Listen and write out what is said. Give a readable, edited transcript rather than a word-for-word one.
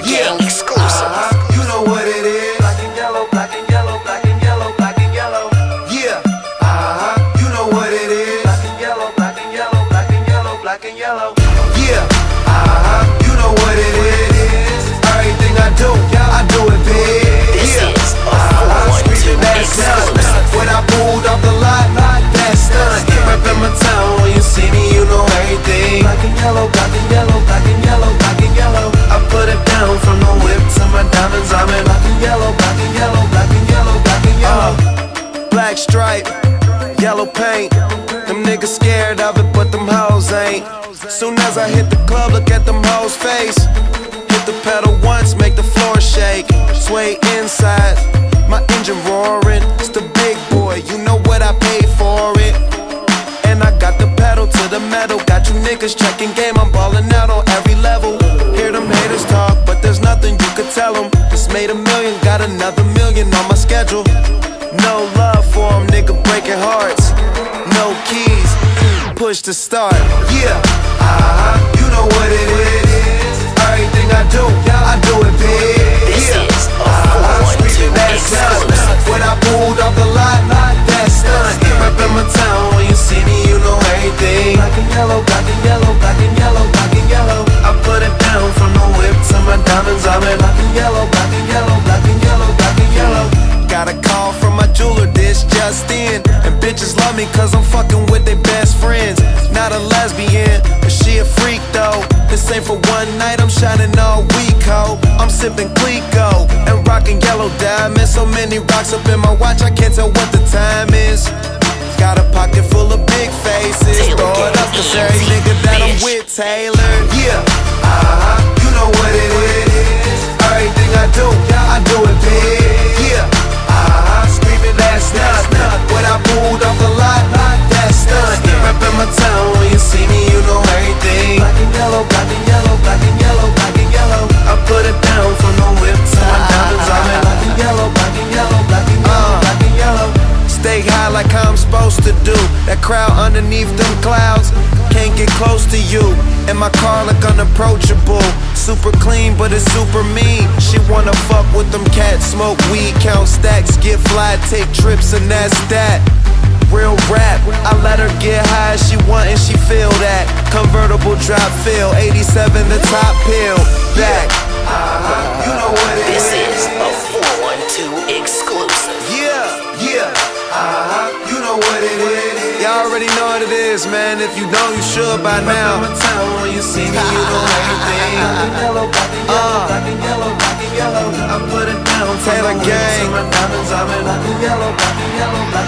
Gang exclusive. You know what it is. Black and yellow, black and yellow, black and yellow, black and yellow. Yeah. You know what it is. Black and yellow, black and yellow, black and yellow, black and yellow. Yeah. You know what it is. Everything I do it big. This Yeah. is a 412 exclusive. When I pulled off the lot, that's done. Reppin' my town, when you see me, you know everything. Black and yellow, black and yellow, black and yellow, black and yellow. I put it down from the whip to my diamonds. I'm in black and yellow, black and yellow, black and yellow, black and yellow. Black stripe, yellow paint. Them niggas scared of it, but them hoes ain't. Soon as I hit the club, look at them hoes' face. Hit the pedal once, make the floor shake. Sway inside, my engine roaring. It's the big boy, you know what I paid for it. And I got the pedal to the metal. Got you niggas checking game, I'm ballin' out on every level. Hear them haters talk, but there's nothing you could tell them. Just made $1 million, got another $1 million on my schedule. No love for them, nigga breaking hearts. No keys, push to start. Yeah, you know what it is. Everything I do it big. This Yeah. is a 412 That's done. exclusive. When I pulled off the lot, that's done. Reppin' my town, when you see me, you know everything. Black and yellow, black and yellow, black and yellow, black and yellow. I put it down from the whip to my diamonds. I'm in black and yellow, black and yellow, black and yellow, black and yellow. Got a call from my jeweler, this just in. And bitches love me cause I'm fucking with their best friends. Not a lesbian, but she a freak though. This ain't for one night, I'm shining all week, ho. I'm sipping Clico and rocking yellow diamonds. So many rocks up in my watch, I can't tell what the time is. Got a pocket full of big faces. Taylor Throw it up Gang, to every ENT, nigga that I'm bitch. with, Taylor. Yeah, you know what it is. Everything I do it big. Yeah, screaming that's done. When I pulled off the lot, that's done. Reppin' my town, when you see me, you know everything. Black and yellow, black and yellow, black and yellow, black and yellow. I put it down from the whip to my diamonds. I'm in black and yellow, black and yellow, black and yellow, black and yellow. Stay high like I'm supposed to do. That crowd underneath them clouds can't get close to you. And my car look unapproachable. Super clean, but it's super mean. She wanna fuck with them cats, smoke weed, count stacks, get fly, take trips, and that's that. Real rap, I let her get high as she want and she feel that. Convertible drop feel, 87 the top pill. Back, you know what it This is. is a 412 exclusive. Yeah, you know what it is. Y'all already know what it is, man. If you don't, you should by now. My town, when you see me, you know everything. Yellow, black and yellow, black and yellow, black and yellow. I put it down, Taylor Gang. My diamonds, I'm in black and yellow, black and yellow, black